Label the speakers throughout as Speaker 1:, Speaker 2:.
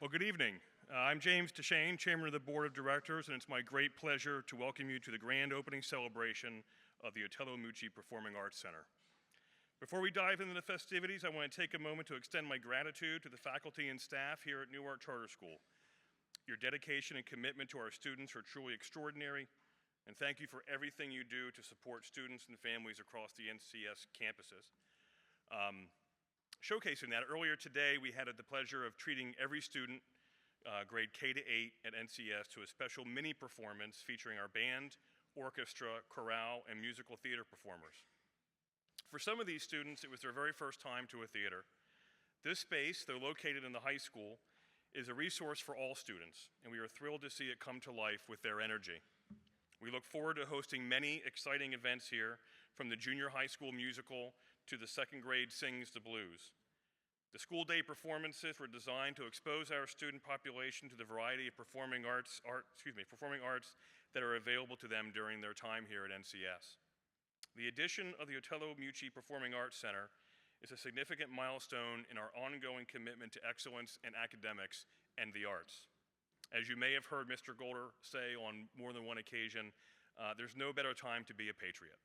Speaker 1: Well, good evening. I'm James Deshane, Chairman of the Board of Directors, and it's my great pleasure to welcome you to the grand opening celebration of the Otello Meucci Performing Arts Center. Before we dive into the festivities, I want to take a moment to extend my gratitude to the faculty and staff here at Newark Charter School. Your dedication and commitment to our students are truly extraordinary, and thank you for everything you do to support students and families across the NCS campuses. Showcasing that, earlier today we had the pleasure of treating every student, grade K to 8 at NCS, to a special mini performance featuring our band, orchestra, chorale, and musical theater performers. For some of these students, it was their very first time to a theater. This space, though located in the high school, is a resource for all students, and we are thrilled to see it come to life with their energy. We look forward to hosting many exciting events here, from the junior high school musical to the second grade Sings the Blues. The school day performances were designed to expose our student population to the variety of performing arts that are available to them during their time here at NCS. The addition of the Otello Meucci Performing Arts Center is a significant milestone in our ongoing commitment to excellence in academics and the arts. As you may have heard Mr. Golder say on more than one occasion, there's no better time to be a patriot.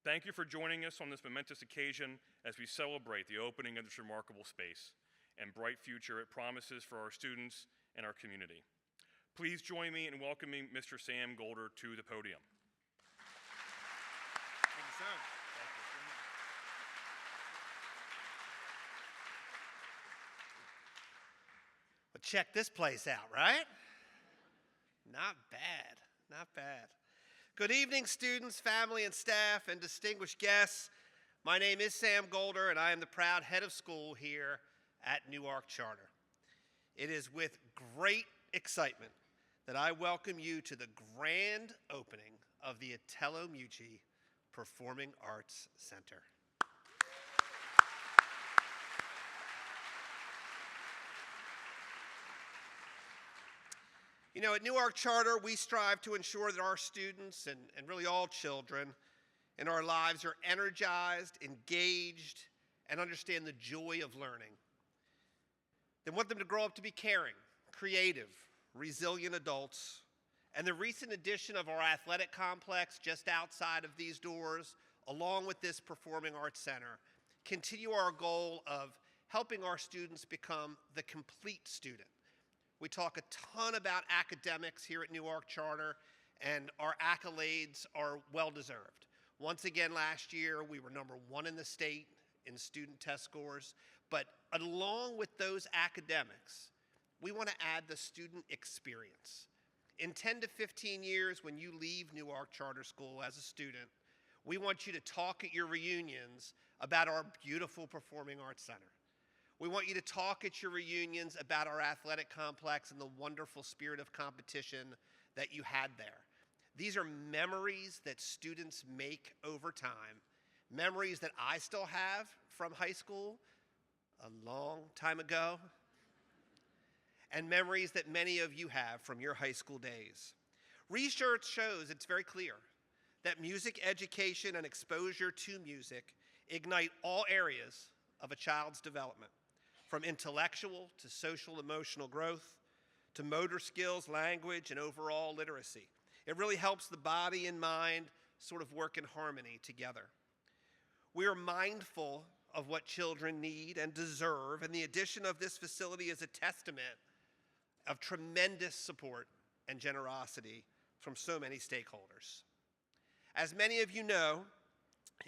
Speaker 1: Thank you for joining us on this momentous occasion as we celebrate the opening of this remarkable space and bright future it promises for our students and our community. Please join me in welcoming Mr. Sam Golder to the podium.
Speaker 2: Thank you, Sam. Well, check this place out, right? Not bad, not bad. Good evening, students, family, and staff, and distinguished guests. My name is Sam Golder, and I am the proud head of school here at Newark Charter. It is with great excitement that I welcome you to the grand opening of the Otello Meucci Performing Arts Center. You know, at Newark Charter, we strive to ensure that our students and really all children in our lives are energized, engaged, and understand the joy of learning. They want them to grow up to be caring, creative, resilient adults. And the recent addition of our athletic complex just outside of these doors, along with this Performing Arts Center, continue our goal of helping our students become the complete student. We talk a ton about academics here at Newark Charter, and our accolades are well-deserved. Once again, last year, we were #1 in the state in student test scores, but along with those academics, we want to add the student experience. In 10 to 15 years, when you leave Newark Charter School as a student, we want you to talk at your reunions about our beautiful Performing Arts Center. We want you to talk at your reunions about our athletic complex and the wonderful spirit of competition that you had there. These are memories that students make over time, memories that I still have from high school a long time ago, and memories that many of you have from your high school days. Research shows, it's very clear, that music education and exposure to music ignite all areas of a child's development, from intellectual to social emotional growth, to motor skills, language, and overall literacy. It really helps the body and mind sort of work in harmony together. We are mindful of what children need and deserve, and the addition of this facility is a testament of tremendous support and generosity from so many stakeholders. As many of you know,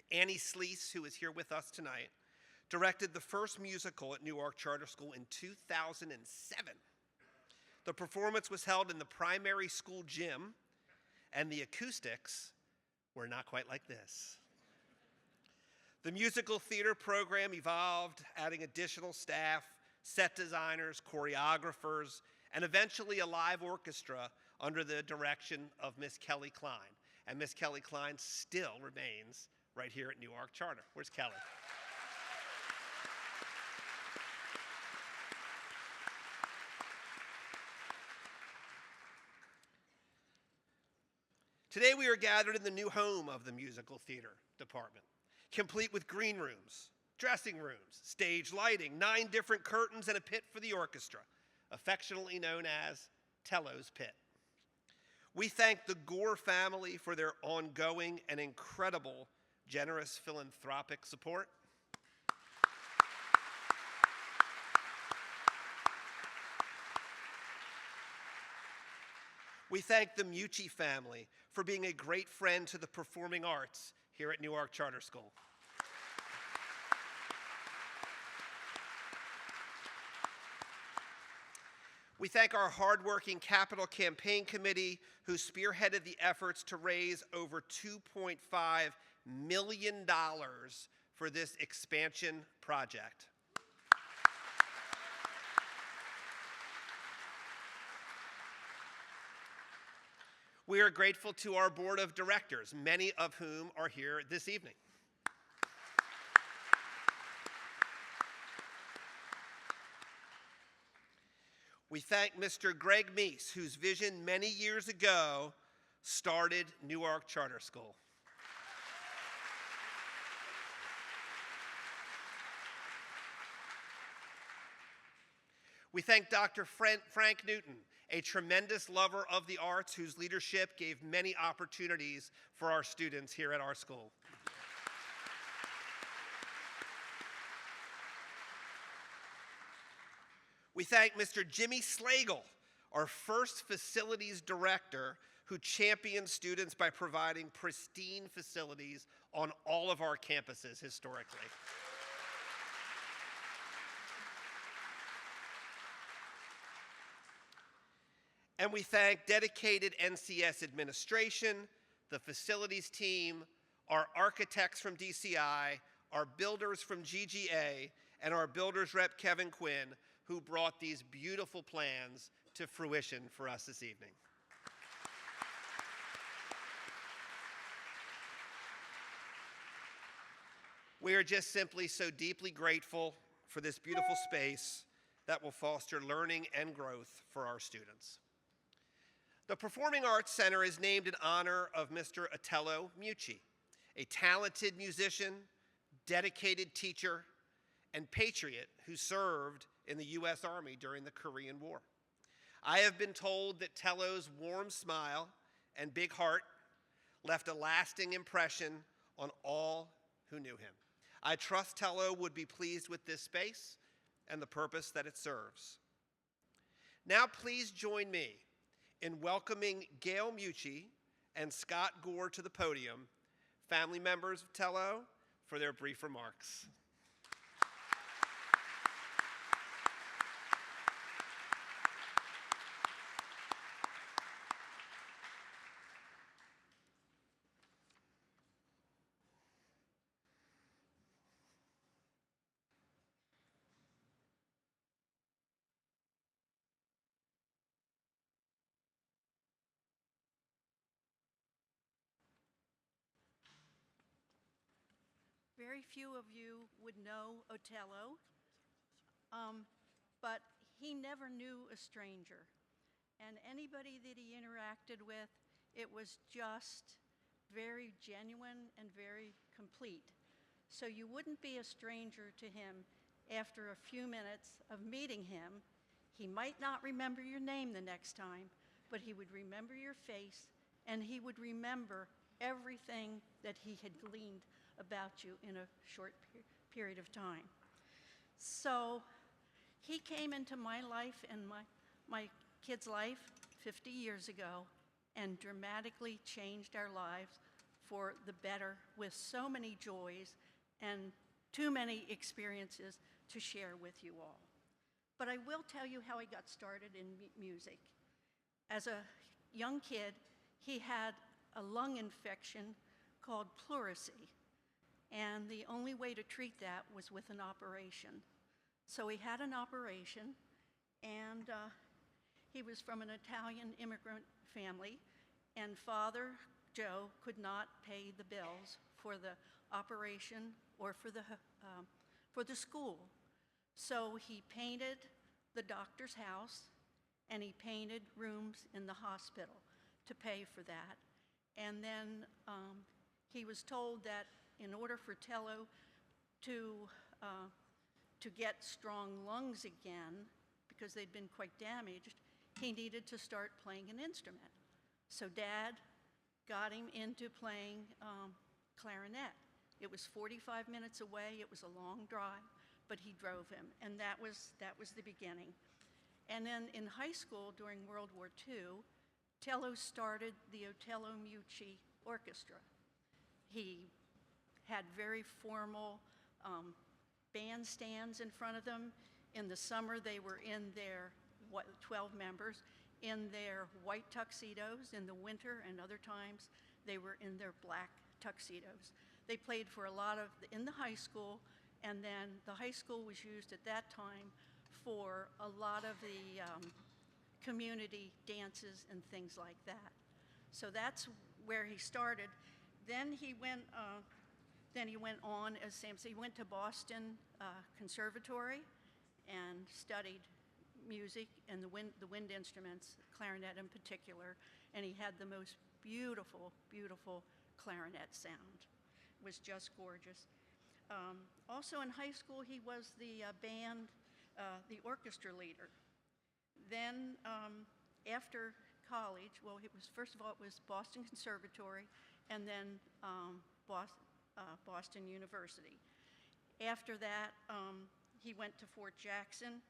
Speaker 2: Annie Sleece, who is here with us tonight, directed the first musical at Newark Charter School in 2007. The performance was held in the primary school gym, and the acoustics were not quite like this. The musical theater program evolved, adding additional staff, set designers, choreographers, and eventually a live orchestra under the direction of Miss Kelly Klein. And Miss Kelly Klein still remains right here at Newark Charter. Where's Kelly? Today we are gathered in the new home of the musical theater department, complete with green rooms, dressing rooms, stage lighting, 9 different curtains, and a pit for the orchestra. affectionately known as Tello's Pit. We thank the Gore family for their ongoing and incredible generous philanthropic support. We thank the Meucci family for being a great friend to the performing arts here at Newark Charter School. We thank our hardworking Capital Campaign Committee who spearheaded the efforts to raise over $2.5 million for this expansion project. We are grateful to our board of directors, many of whom are here this evening. We thank Mr. Greg Meese, whose vision many years ago started Newark Charter School. We thank Dr. Frank Newton, a tremendous lover of the arts whose leadership gave many opportunities for our students here at our school. We thank Mr. Jimmy Slagle, our first facilities director, who champions students by providing pristine facilities on all of our campuses historically. And we thank dedicated NCS administration, the facilities team, our architects from DCI, our builders from GGA, and our builders rep Kevin Quinn, who brought these beautiful plans to fruition for us this evening. We are just simply so deeply grateful for this beautiful space that will foster learning and growth for our students. The Performing Arts Center is named in honor of Mr. Otello Meucci, a talented musician, dedicated teacher, and patriot who served in the U.S. Army during the Korean War. I have been told that Tello's warm smile and big heart left a lasting impression on all who knew him. I trust Tello would be pleased with this space and the purpose that it serves. Now please join me in welcoming Gail Meucci and Scott Gore to the podium, family members of Tello, for their brief remarks.
Speaker 3: Very few of you would know Otello, but he never knew a stranger. And anybody that he interacted with, it was just very genuine and very complete. So you wouldn't be a stranger to him after a few minutes of meeting him. He might not remember your name the next time, but he would remember your face, and he would remember everything that he had gleaned about you in a short period of time. So he came into my life and my kid's life 50 years ago and dramatically changed our lives for the better with so many joys and too many experiences to share with you all. But I will tell you how he got started in music. As a young kid, he had a lung infection called pleurisy. And the only way to treat that was with an operation. So he had an operation, and he was from an Italian immigrant family, and Father Joe could not pay the bills for the operation or for the school. So he painted the doctor's house, and he painted rooms in the hospital to pay for that. And then he was told that in order for Tello to get strong lungs again, because they'd been quite damaged, he needed to start playing an instrument. So Dad got him into playing clarinet. It was 45 minutes away. It was a long drive, but he drove him, and that was the beginning. And then in high school during World War II, Tello started the Otello Meucci Orchestra. He had very formal bandstands in front of them. In the summer, they were in their 12 members in their white tuxedos. In the winter and other times, they were in their black tuxedos. They played for a lot of, in the high school, and then the high school was used at that time for a lot of the community dances and things like that. So that's where he started. Then he went on, as Sam said, he went to Boston Conservatory and studied music and the wind instruments, clarinet in particular, and he had the most beautiful, beautiful clarinet sound. It was just gorgeous. Also in high school, he was the the orchestra leader. Then after college, well, first of all, it was Boston Conservatory, and then Boston University. After that, he went to Fort Jackson,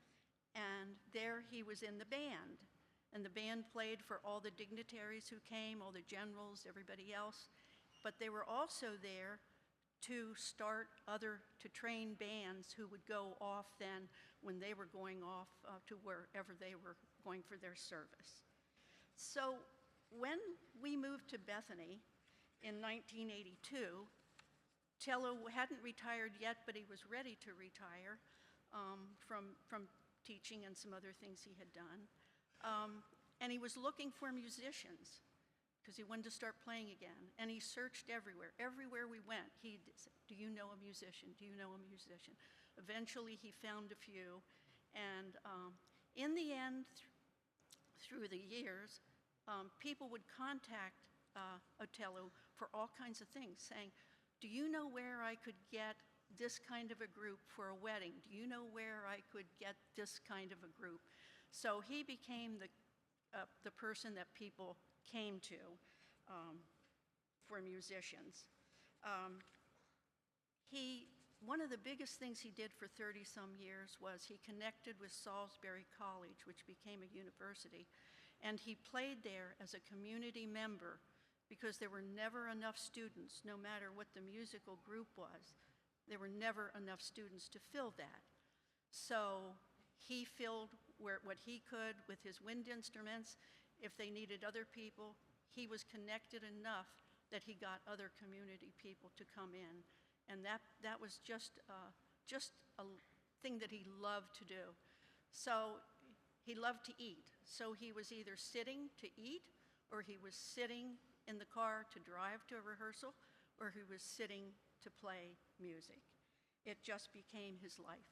Speaker 3: and there he was in the band. And the band played for all the dignitaries who came, all the generals, everybody else. But they were also there to train bands who would go off then when they were going off to wherever they were going for their service. So when we moved to Bethany in 1982, Tello hadn't retired yet, but he was ready to retire from teaching and some other things he had done. And he was looking for musicians because he wanted to start playing again. And he searched everywhere. Everywhere we went, he'd say, "Do you know a musician? Do you know a musician?" Eventually, he found a few. And in the end, through the years, people would contact Otello for all kinds of things, saying, "Do you know where I could get this kind of a group for a wedding? Do you know where I could get this kind of a group?" So he became the person that people came to for musicians. One of the biggest things he did for 30-some years was he connected with Salisbury College, which became a university, and he played there as a community member because there were never enough students, no matter what the musical group was. There were never enough students to fill that. So he filled what he could with his wind instruments. If they needed other people, he was connected enough that he got other community people to come in. And that was just a thing that he loved to do. So he loved to eat. So he was either sitting to eat, or he was sitting in the car to drive to a rehearsal, or he was sitting to play music. It just became his life.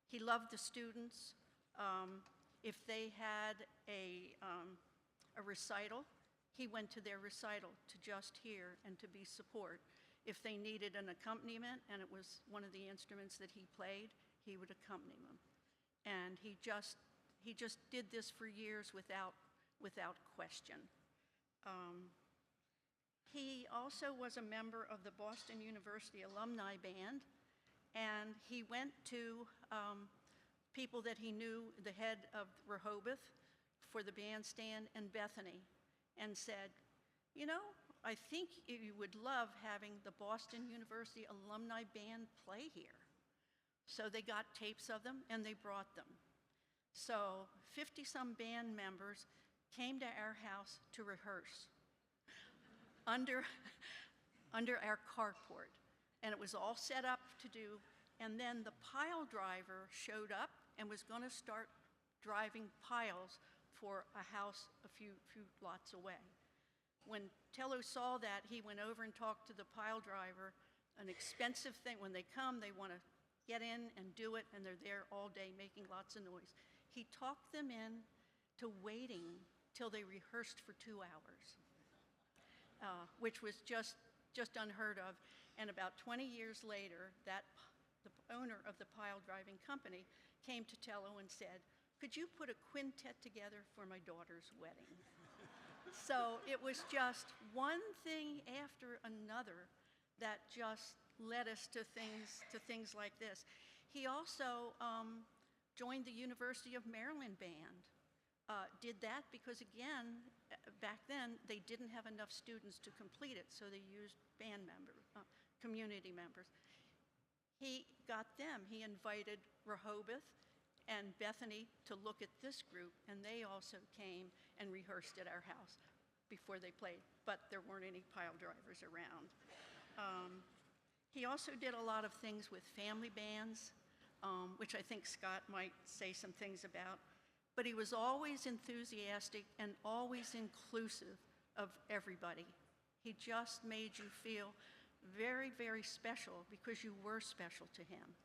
Speaker 3: He loved the students. If they had a recital, he went to their recital to just hear and to be support. If they needed an accompaniment and it was one of the instruments that he played, he would accompany them. And he just did this for years without question. He also was a member of the Boston University Alumni Band, and he went to people that he knew, the head of Rehoboth for the bandstand and Bethany, and said, "You know, I think you would love having the Boston University Alumni Band play here." So they got tapes of them and they brought them. So 50-some band members came to our house to rehearse under our carport. And it was all set up to do. And then the pile driver showed up and was going to start driving piles for a house a few lots away. When Tello saw that, he went over and talked to the pile driver. An expensive thing. When they come, they want to get in and do it, and they're there all day making lots of noise. He talked them in to waiting till they rehearsed for 2 hours, which was just unheard of. And about 20 years later, the owner of the pile driving company came to Tello and said, could you put a quintet together for my daughter's wedding? So it was just one thing after another that just led us to things like this. He also joined the University of Maryland band. Did that because, again, back then they didn't have enough students to complete it, so they used community members. He got them. He invited Rehoboth and Bethany to look at this group, and they also came and rehearsed at our house before they played, but there weren't any pile drivers around. He also did a lot of things with family bands, which I think Scott might say some things about, but he was always enthusiastic and always inclusive of everybody. He just made you feel very, very special because you were special to him.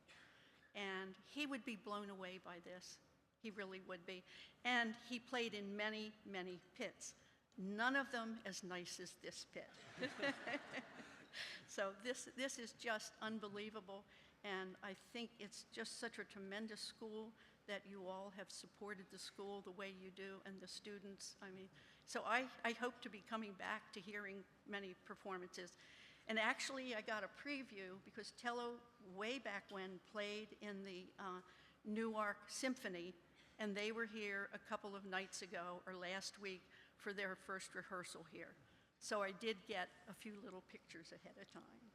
Speaker 3: And he would be blown away by this. He really would be. And he played in many, many pits. None of them as nice as this pit. So this is just unbelievable. And I think it's just such a tremendous school that you all have supported the school the way you do and the students. I mean, so I hope to be coming back to hearing many performances. And actually, I got a preview because Tello, way back when, played in the Newark Symphony, and they were here a couple of nights ago or last week for their first rehearsal here. So I did get a few little pictures ahead of time.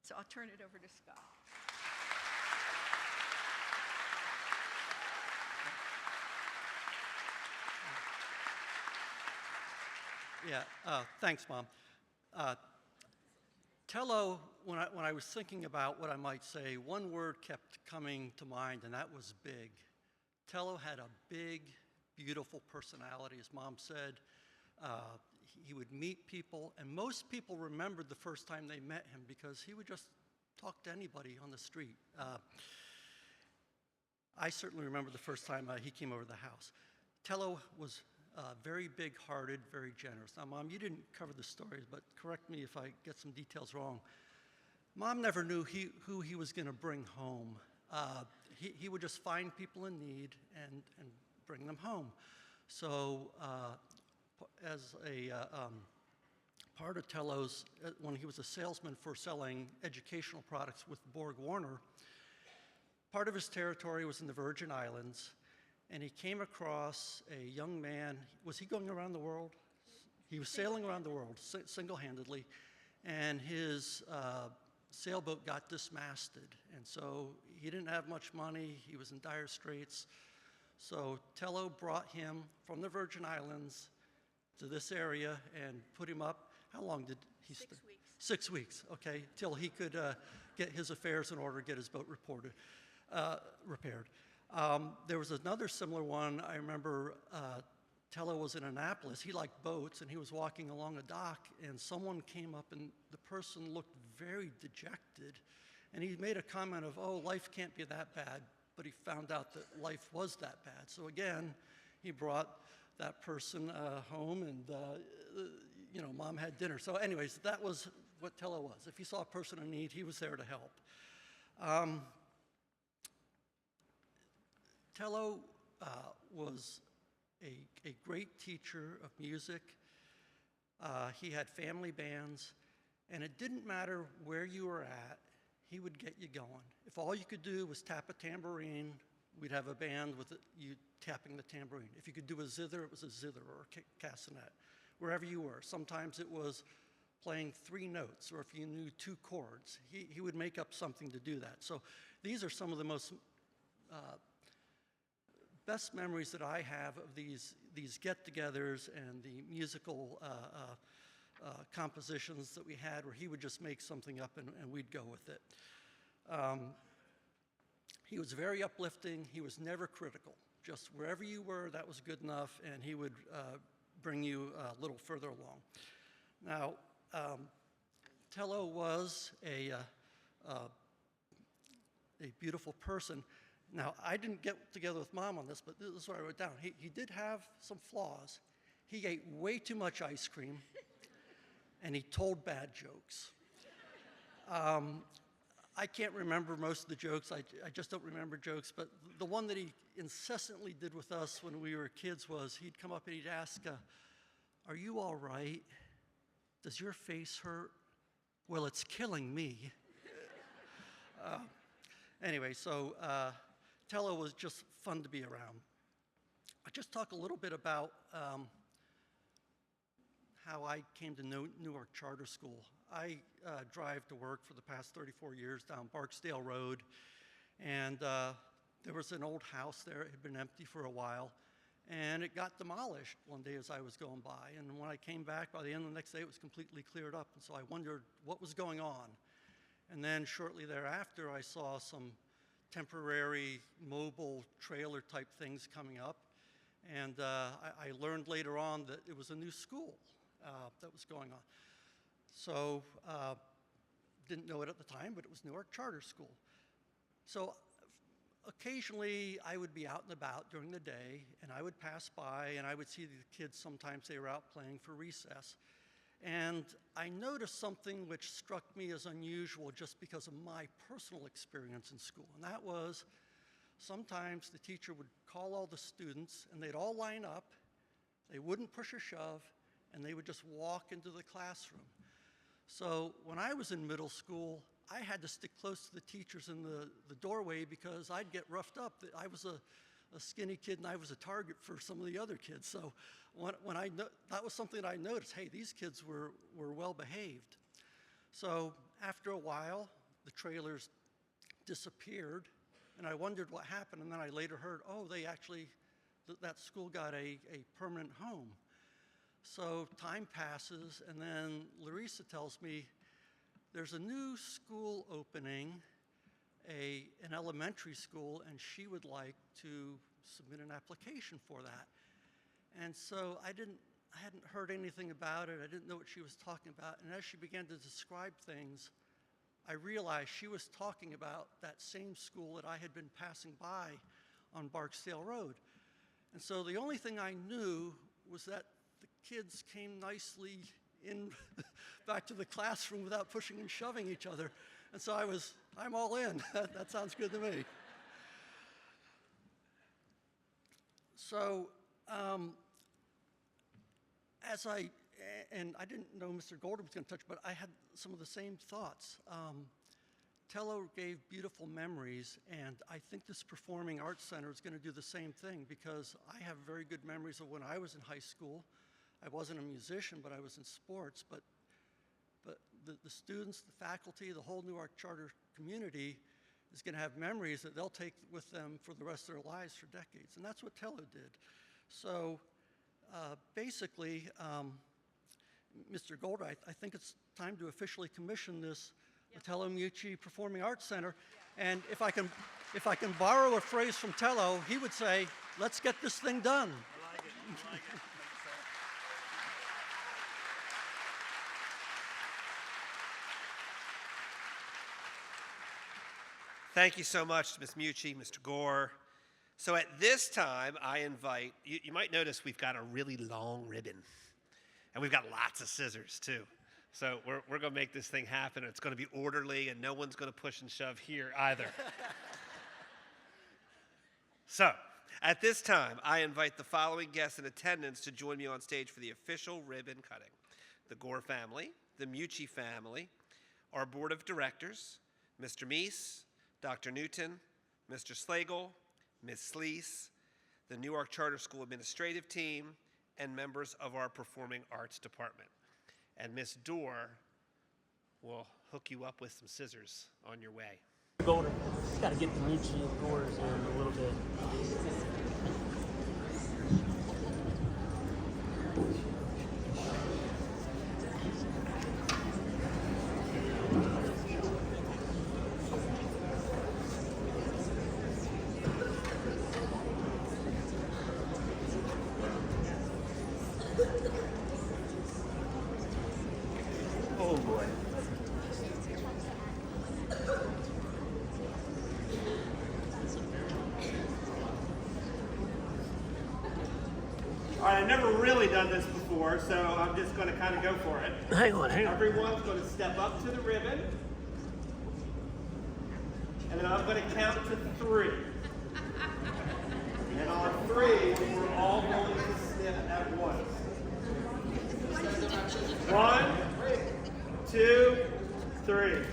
Speaker 3: So I'll turn it over to Scott.
Speaker 4: Yeah, thanks, Mom. Tello, when I was thinking about what I might say, one word kept coming to mind, and that was big. Tello had a big, beautiful personality, as Mom said. He would meet people, and most people remembered the first time they met him because he would just talk to anybody on the street. I certainly remember the first time he came over to the house. Tello was very big-hearted, very generous. Now, Mom, you didn't cover the stories, but correct me if I get some details wrong. Mom never knew who he was going to bring home. He would just find people in need and bring them home. So as a part of Tello's, when he was a salesman for selling educational products with Borg Warner, part of his territory was in the Virgin Islands, and he came across a young man. Was he going around the world? He was sailing around the world single-handedly, and his sailboat got dismasted, and so he didn't have much money. He was in dire straits. So Tello brought him from the Virgin Islands to this area and put him up. How long did he stay?
Speaker 3: 6 weeks.
Speaker 4: 6 weeks, okay, till he could get his affairs in order, get his boat repaired. There was another similar one. I remember Tello was in Annapolis. He liked boats, and he was walking along a dock, and someone came up, and the person looked very dejected. And he made a comment of, oh, life can't be that bad, but he found out that life was that bad. So again, he brought that person home, and Mom had dinner. So anyways, that was what Tello was. If he saw a person in need, he was there to help. Tello was a great teacher of music. He had family bands, and it didn't matter where you were at, he would get you going. If all you could do was tap a tambourine, we'd have a band with you tapping the tambourine. If you could do a zither, it was a zither or a castanet, wherever you were. Sometimes it was playing 3 notes, or if you knew 2 chords, he would make up something to do that. So these are some of the most best memories that I have of these get-togethers and the musical compositions that we had, where he would just make something up and we'd go with it. He was very uplifting. He was never critical. Just wherever you were, that was good enough, and he would bring you a little further along. Now, Tello was a beautiful person. Now, I didn't get together with Mom on this, but this is what I wrote down. He did have some flaws. He ate way too much ice cream, and he told bad jokes. I can't remember most of the jokes. I just don't remember jokes. But the one that he incessantly did with us when we were kids was he'd come up and he'd ask, are you all right? Does your face hurt? Well, it's killing me. Anyway, so Tello was just fun to be around. I'll just talk a little bit about how I came to know Newark Charter School. I drive to work for the past 34 years down Barksdale Road, and there was an old house there. It had been empty for a while, and it got demolished one day as I was going by. And when I came back, by the end of the next day, it was completely cleared up, and so I wondered what was going on. And then shortly thereafter, I saw some temporary mobile trailer type things coming up, and I learned later on that it was a new school that was going on. So, didn't know it at the time, but it was Newark Charter School. So, occasionally I would be out and about during the day, and I would pass by, and I would see the kids. Sometimes they were out playing for recess. And I noticed something which struck me as unusual just because of my personal experience in school, and that was sometimes the teacher would call all the students, and they'd all line up, they wouldn't push or shove, and they would just walk into the classroom. So when I was in middle school, I had to stick close to the teachers in the doorway because I'd get roughed up. I was a skinny kid, and I was a target for some of the other kids. So that was something that I noticed. Hey, these kids were well behaved. So after a while, the trailers disappeared, and I wondered what happened. And then I later heard, oh, they actually, that school got a permanent home. So time passes, and then Larissa tells me there's a new school opening, an elementary school, and she would like to submit an application for that. And so I hadn't heard anything about it. I didn't know what she was talking about. And as she began to describe things, I realized she was talking about that same school that I had been passing by on Barksdale Road. And so the only thing I knew was that the kids came nicely in back to the classroom without pushing and shoving each other. And so I'm all in. That sounds good to me. So and I didn't know Mr. Golder was going to touch, but I had some of the same thoughts. Tello gave beautiful memories, and I think this Performing Arts Center is going to do the same thing, because I have very good memories of when I was in high school. I wasn't a musician, but I was in sports. But the students, the faculty, the whole Newark Charter community is going to have memories that they'll take with them for the rest of their lives for decades. And that's what Tello did. So basically, Mr. Golder, I think it's time to officially commission this Otello Meucci Performing Arts Center. And if I can borrow a phrase from Tello, he would say, let's get this thing done.
Speaker 2: I like it. I like it. Thank you so much, Ms. Meucci, Mr. Gore. So at this time, I invite, you might notice we've got a really long ribbon, and we've got lots of scissors, too. So we're going to make this thing happen. It's going to be orderly, and no one's going to push and shove here either. So at this time, I invite the following guests in attendance to join me on stage for the official ribbon cutting. The Gore family, the Meucci family, our board of directors, Mr. Meese, Dr. Newton, Mr. Slagle, Ms. Sleece, the Newark Charter School administrative team, and members of our Performing Arts department. And Ms. Dorr will hook you up with some scissors on your way.
Speaker 5: Golder, just got to get the Meucci and Gores in a little bit. Oh boy.
Speaker 2: All right, I've never really done this before, so I'm just going to kind of go for it.
Speaker 5: Hang on.
Speaker 2: Everyone's going to step up to the ribbon.
Speaker 6: And then I'm going to count to 3. And on 3, we're all going to sniff at once. 1, 2, 3.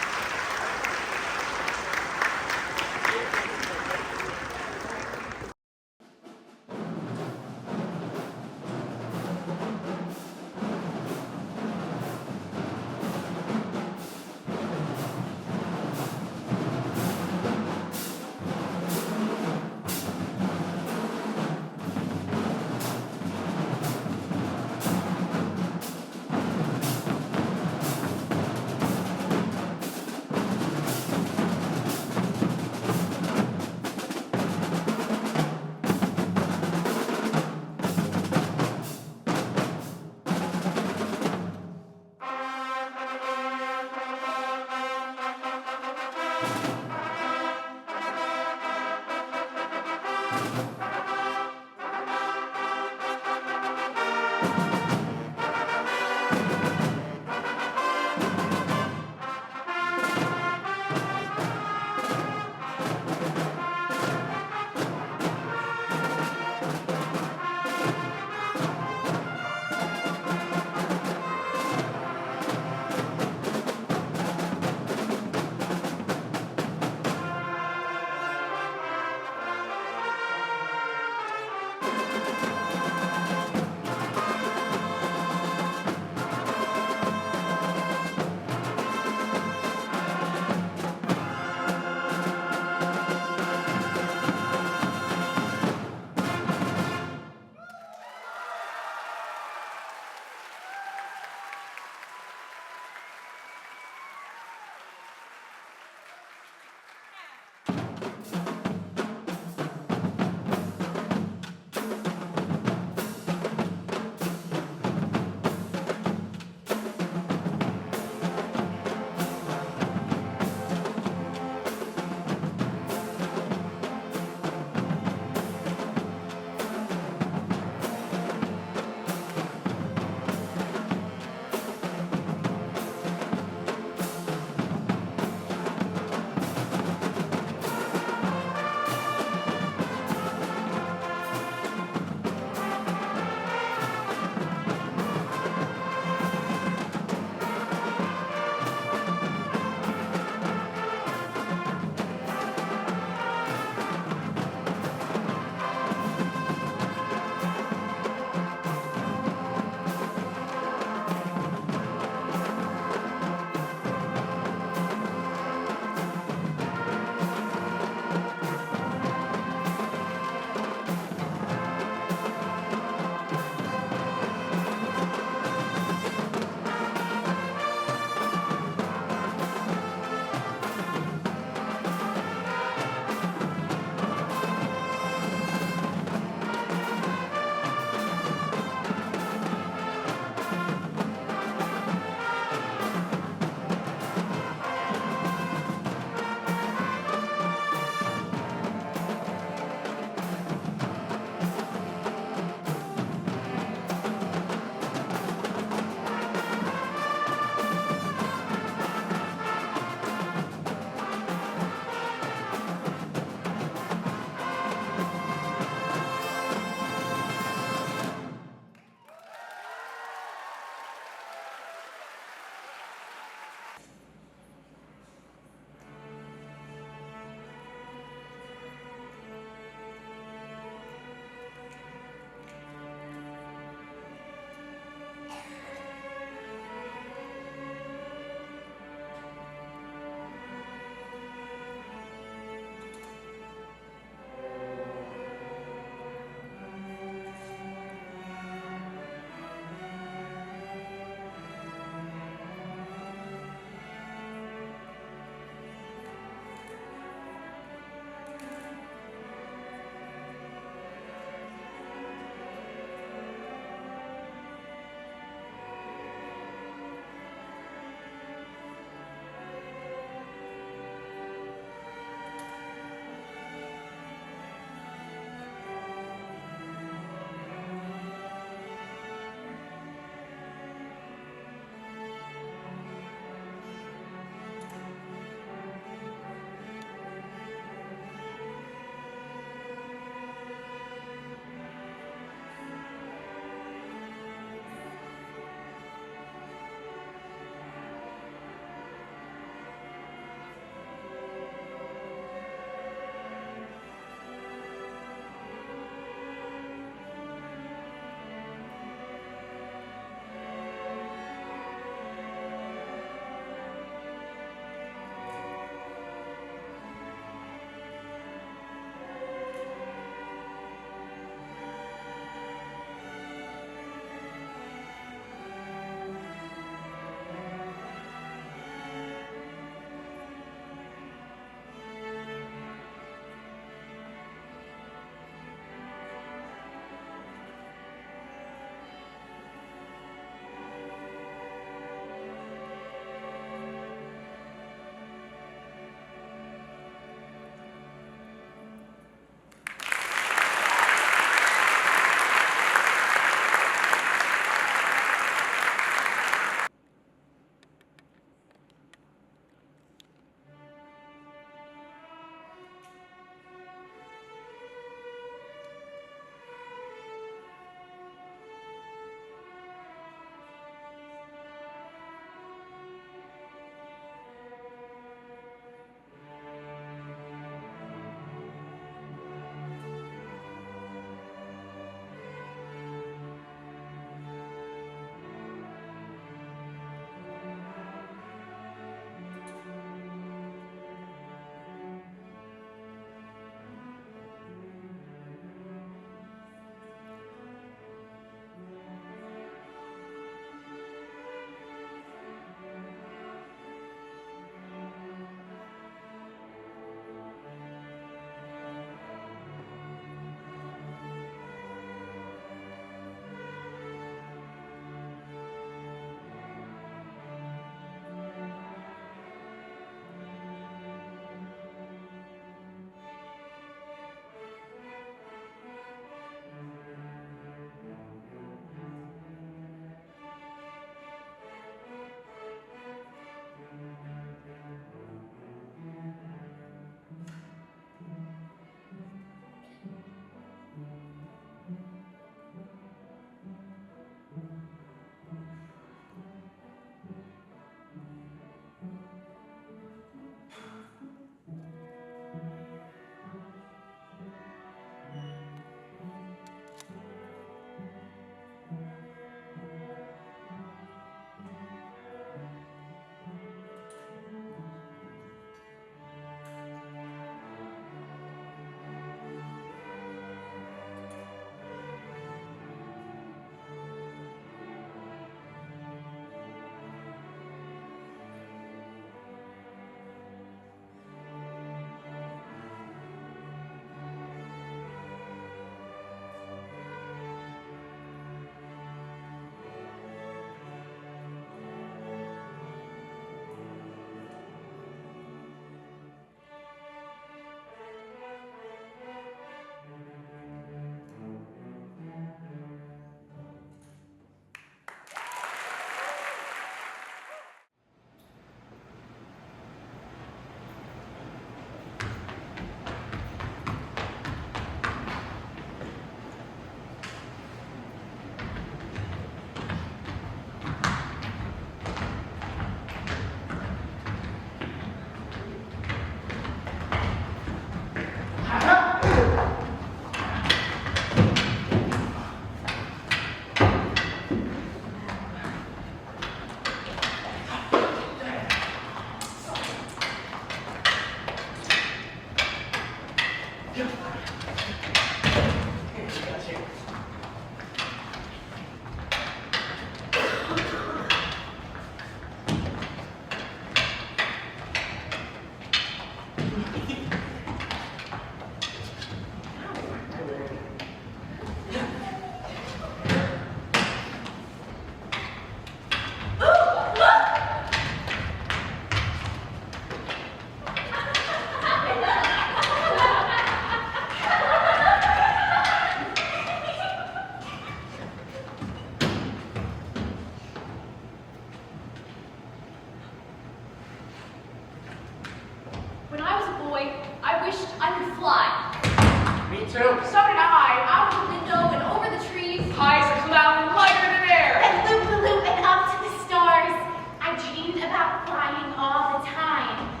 Speaker 7: too.
Speaker 8: So did I. Out the window and over the trees.
Speaker 7: High as a cloud and lighter than air.
Speaker 8: And loop-a-loop and up to the stars. I dreamed about flying all the time.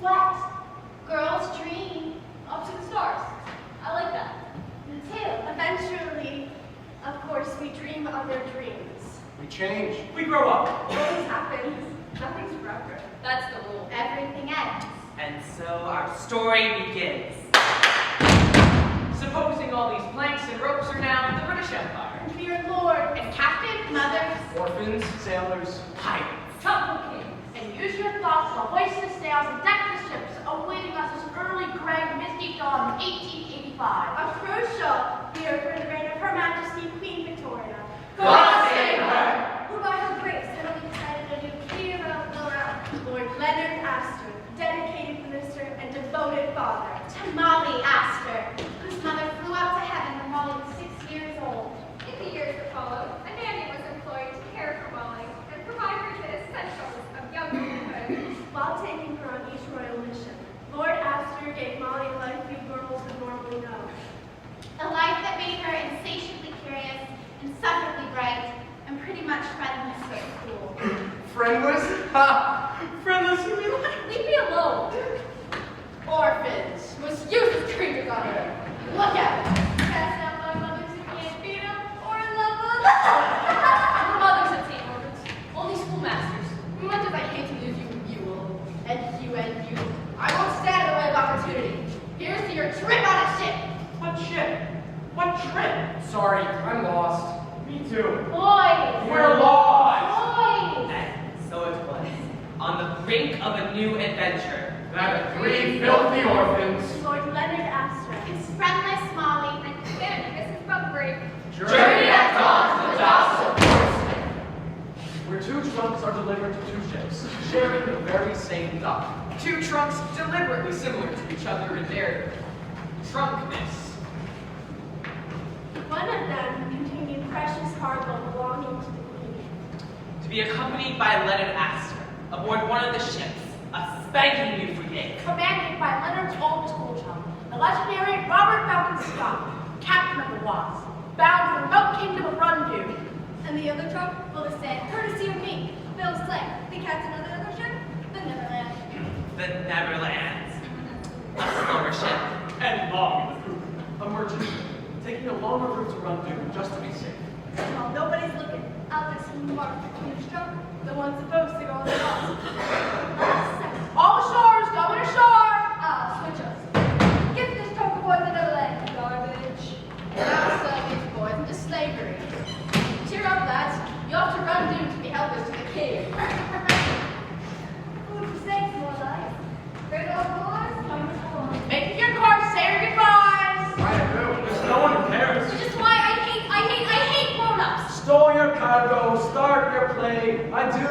Speaker 8: What? Girls dream.
Speaker 9: Up to the stars. I like that.
Speaker 8: Me too. Eventually, of course, we dream other dreams.
Speaker 7: We change. We grow up.
Speaker 8: Always happens. Nothing's forever.
Speaker 9: That's the rule.
Speaker 8: Everything ends.
Speaker 10: And so our story begins. Supposing all these planks and ropes are now in the British Empire.
Speaker 8: And we are lords and captains, mothers,
Speaker 7: Orphans, sailors,
Speaker 10: Pirates.
Speaker 8: trouble kings. And use your thoughts to hoist the sails and deck the ships, awaiting us this early gray misty dawn of 1885. A crucial year for the reign of Her Majesty Queen Victoria.
Speaker 7: God save her!
Speaker 8: Who by her grace suddenly decided a new hero of the realm, Lord Leonard Astor, dedicated minister and devoted father. To Molly Astor, whose mother flew up to heaven when Molly was 6 years old.
Speaker 9: In the years that followed, a nanny was employed to care for Molly and provide her the essentials of young womanhood.
Speaker 8: While taking her on each royal mission, Lord Astor gave Molly a life few girls would normally know. A life that made her insatiably curious, insufferably bright, and pretty much friendless at school.
Speaker 7: Friendless? Ha! Friendless, you mean like?
Speaker 8: Leave me alone. Orphans, most useless creatures on earth. Look at them. Cast out by mothers who can't feed them, or in love with
Speaker 9: No mothers at St. Moritz. Only schoolmasters.
Speaker 8: Much as I hate to lose you, you will. And you, I won't stand in the way of opportunity. Here's to your trip on a ship.
Speaker 7: What ship? What trip? Sorry, I'm lost. Me too.
Speaker 8: Boys.
Speaker 7: We're lost!
Speaker 8: Boys.
Speaker 10: And so it was. On the brink of a new adventure.
Speaker 7: That three filthy orphans.
Speaker 8: Lord Leonard Astor. His friendless Molly.
Speaker 9: And Mrs. Bumbury.
Speaker 7: Journey at dawn to the docks of Portsmouth. Where two trunks are delivered to two ships, sharing the very same dock.
Speaker 10: Two trunks deliberately similar to each other in their trunkness.
Speaker 8: One of them containing precious cargo belonging to the Queen.
Speaker 10: To be accompanied by Leonard Astor aboard one of the ships, a spanking new frigate.
Speaker 8: Commanded by Leonard's old school chum, the legendary Robert Falcon Scott, captain of the Wasp, bound to the remote kingdom of Rundu. And the other trunk will descend, courtesy of me, Bill Slay, the captain of the other ship, the Neverland.
Speaker 10: The Neverlands. A slower ship.
Speaker 7: And long in the poop. A merchant, taking a longer route to Rundu just to be safe.
Speaker 8: While nobody's looking, I'll listen to Mark, the Queen's trunk, the one supposed to go on the Wasp. All ashore is going ashore! Switch us. Get this trunk of boys in Neverland, garbage. Now sell these boys into slavery. Cheer up, lads. You have to run due to be helpers to the king. Food for snakes, more like. Great old boys, come before. Make your cars say your goodbyes.
Speaker 7: I do. There's no one who cares.
Speaker 8: Which is why I hate grown-ups.
Speaker 7: Store your cargo, start your play. I do.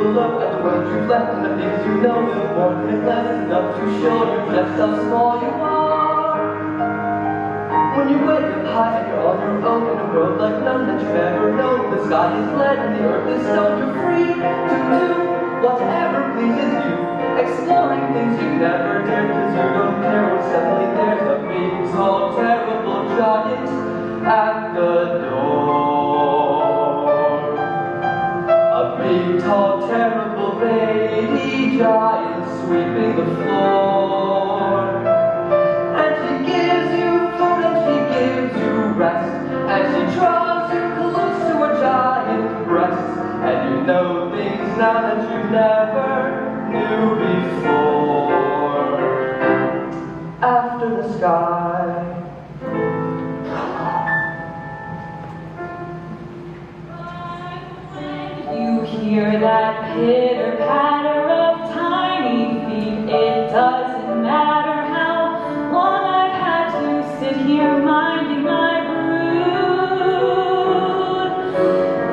Speaker 7: below, and the words you've left, and the things you know, the more and less enough to show you just how small you are. When you wake up high and you're on your own in a world like none that you've ever known, the sky is lead and the earth is stone, you're free to do whatever pleases you, exploring things you never did, cause you don't care when suddenly there's a big, tall, terrible giant at the door. A big, tall, terrible baby giant sweeping the floor. And she gives you food and she gives you rest, and she draws you close to her giant breast, and you know things now that you never knew before. After the sky,
Speaker 11: you hear that pitter-patter of tiny feet. It doesn't matter how long I've had to sit here minding my brood.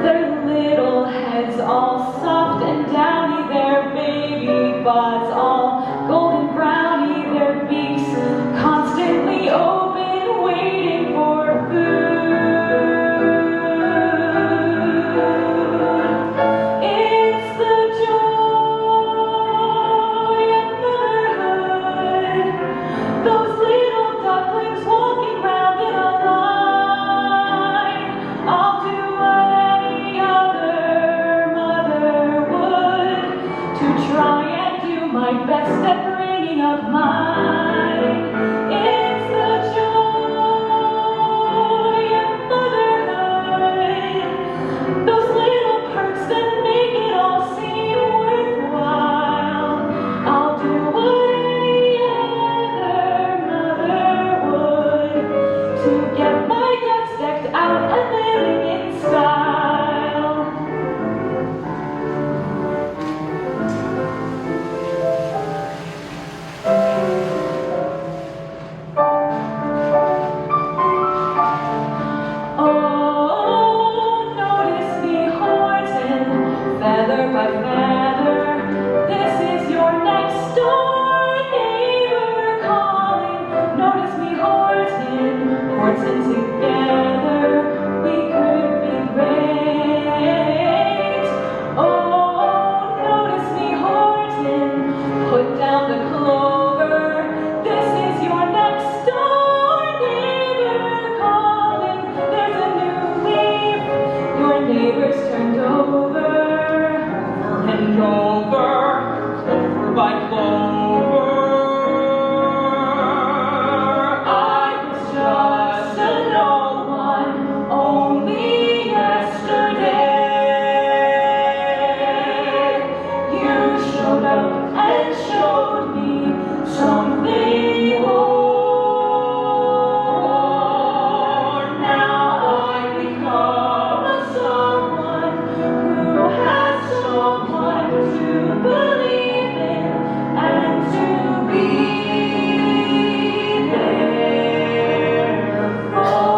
Speaker 11: Their little heads all soft and downy, their baby butts all golden browny, their beaks constantly open, waiting for food. It's the joy of motherhood, those little ducklings walking round in a line. I'll do what any other mother would to try and do my best at bringing up mine. It's the joy of motherhood, those little perks that make it all seem worthwhile. I'll do what any other mother would to get my ducks decked out and living in style. Oh, notice me Horton, feather by feather. This is your next door neighbor calling. Notice me Horton, Horton together. We could be great. Oh, notice me Horton, put down the clover. This is your next door neighbor calling. There's a new leaf, your neighbor's turned over and over, clover by clover. I was just a no one only yesterday. You showed up and showed me something more. Now I become a someone who has someone to believe in and to be there for.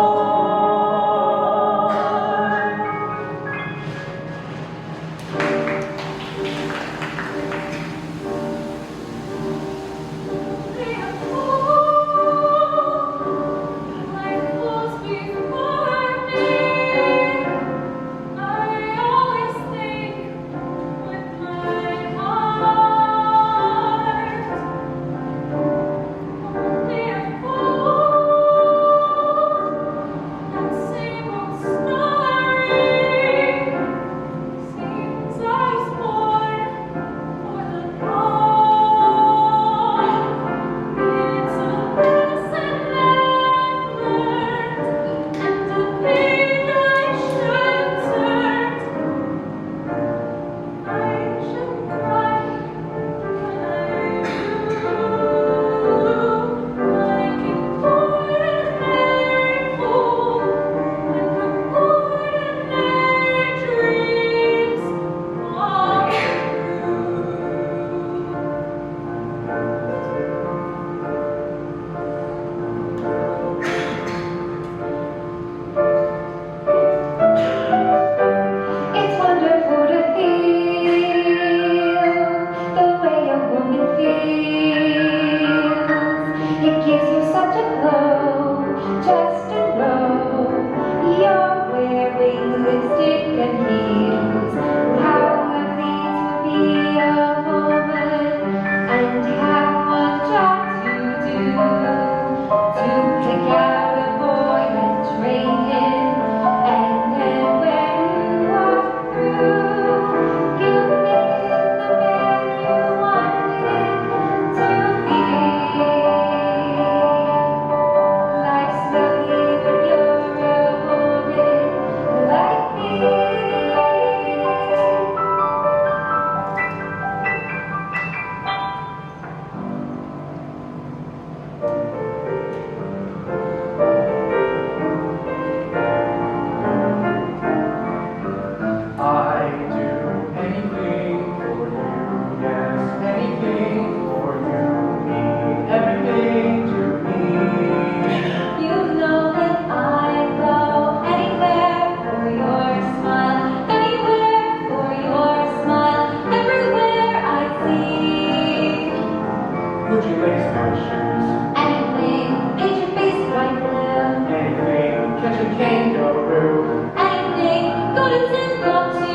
Speaker 11: wouldn't love to.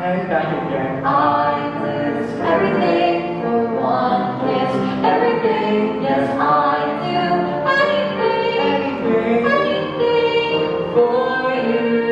Speaker 7: And back again.
Speaker 11: I'd lose everything for one kiss. Everything, yes, I'd do anything, anything for you.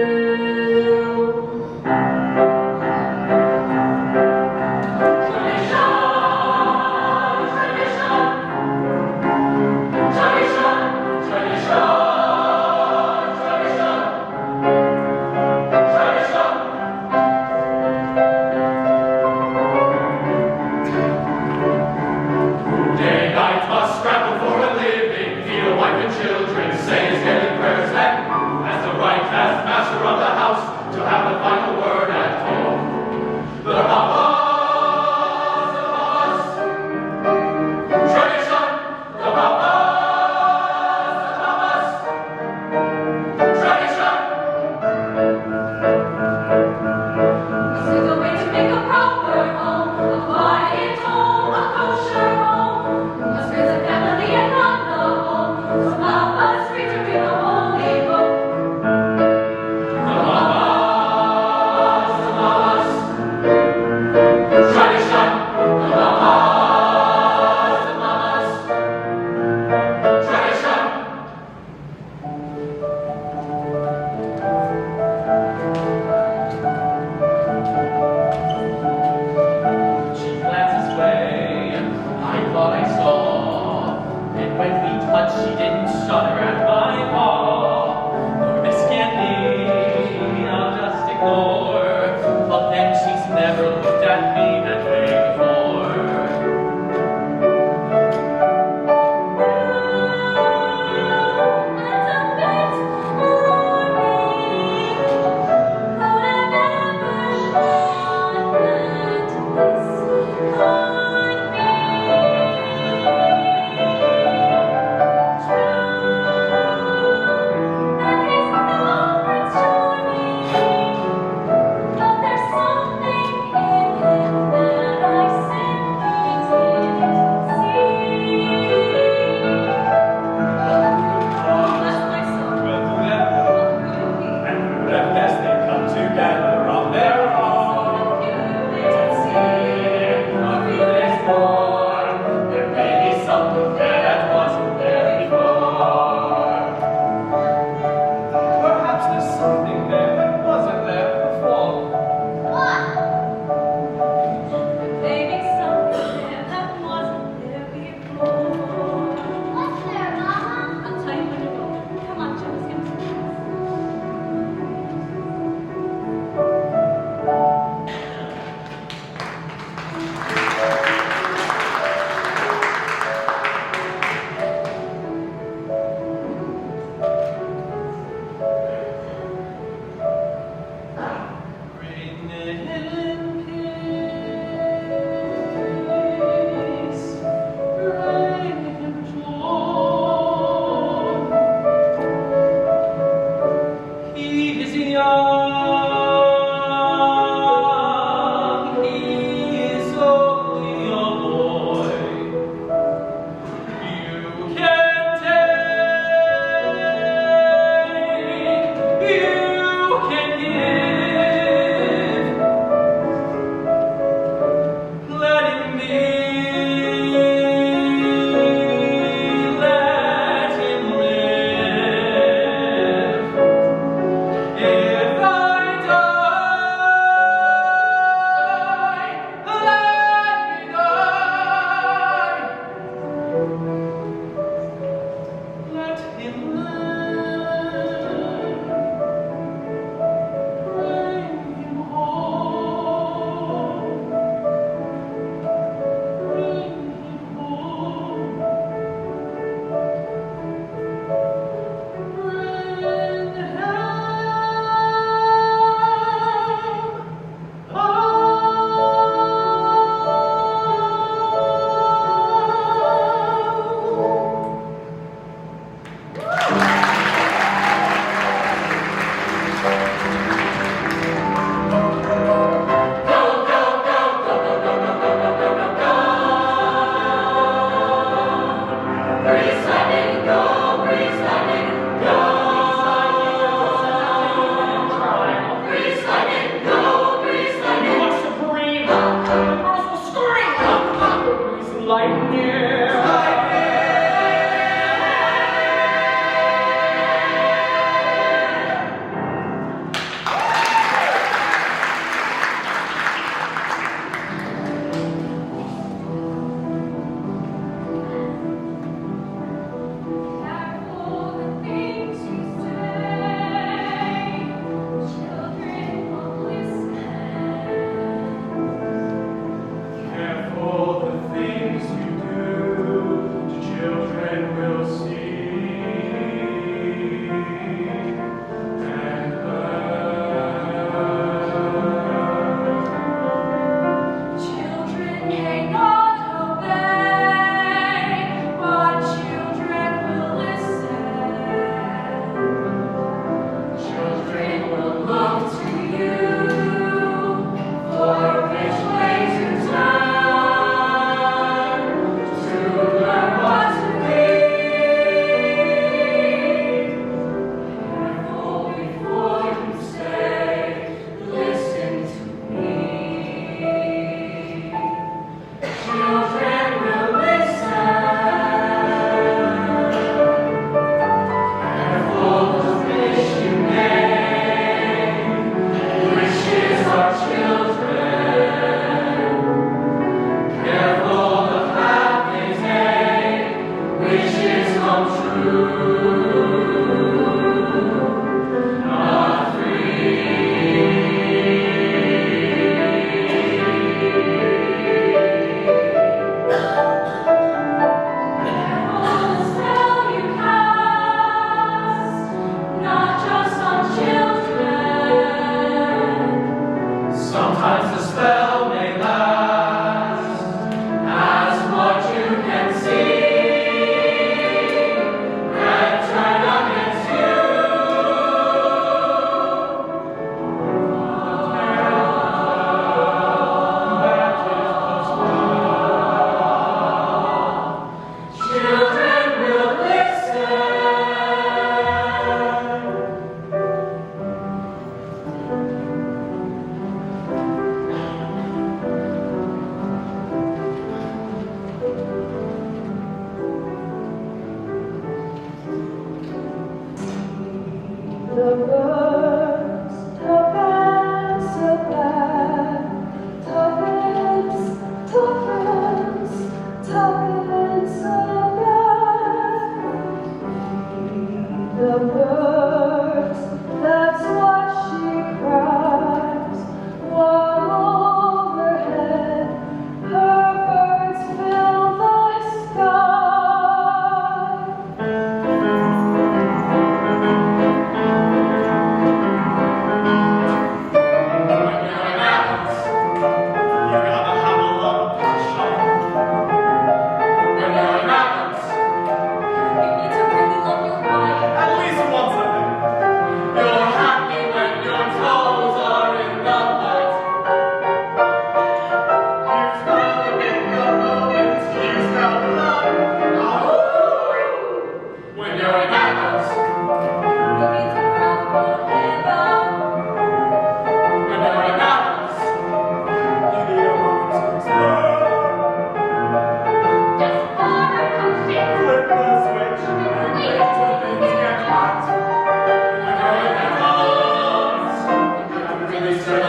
Speaker 6: Mr.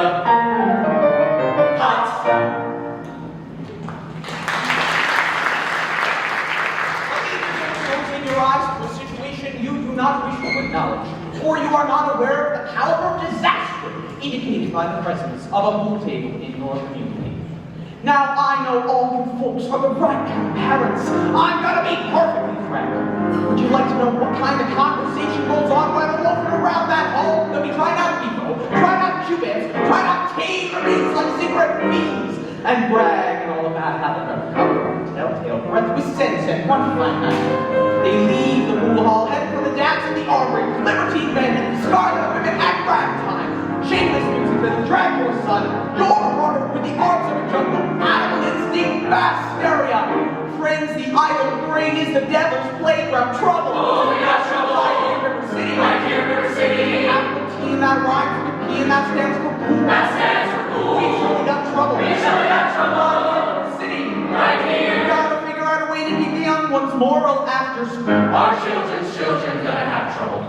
Speaker 6: Hot.
Speaker 12: Closing your eyes to a situation you do not wish to acknowledge, or you are not aware of the caliber of disaster indicated by the presence of a pool table in your community. Now, I know all you folks are the right kind of parents. I'm gonna be perfectly frank. Would you like to know what kind of conversation goes on while we're walking around that home? That we try not people, try not cubits, try not tame the beats like cigarette fiends, and brag and all about how they're telltale breath with sense and one fine night. They leave the pool hall, head for the dance at the armory, libertine band, scarlet women at rag time, shameless music for the Dracula's son, your runner with the arms of a jungle, animal instinct, mass hysteria. Friends, the idle brain is the devil's playground. Trouble.
Speaker 6: Oh, we got trouble.
Speaker 12: Right here, River City.
Speaker 6: Right here, River City.
Speaker 12: Capital T and that rhymes with the P and that stands for pool.
Speaker 6: That stands for pool.
Speaker 12: We surely got trouble.
Speaker 6: We surely got trouble.
Speaker 12: River City.
Speaker 6: Right here.
Speaker 12: We gotta figure out a way to keep the young ones moral after school.
Speaker 6: Our children's children gonna have trouble.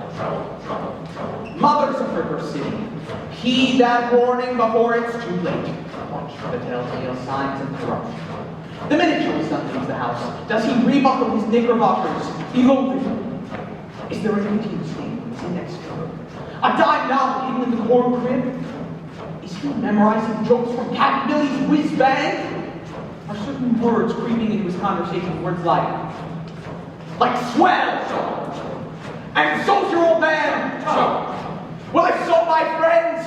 Speaker 12: Mothers of River City, heed that warning before it's too late. Watch for the telltale signs of corruption. The minute your son leaves the house, does he rebuckle his knickerbockers? Is there a nicotine stain on his index finger? A dime novel hidden in the corn crib? Is he memorizing jokes from Cat Millie's whiz bang? Are certain words creeping into his conversation, words like swell, and so's your old man? Well, if so, my friends,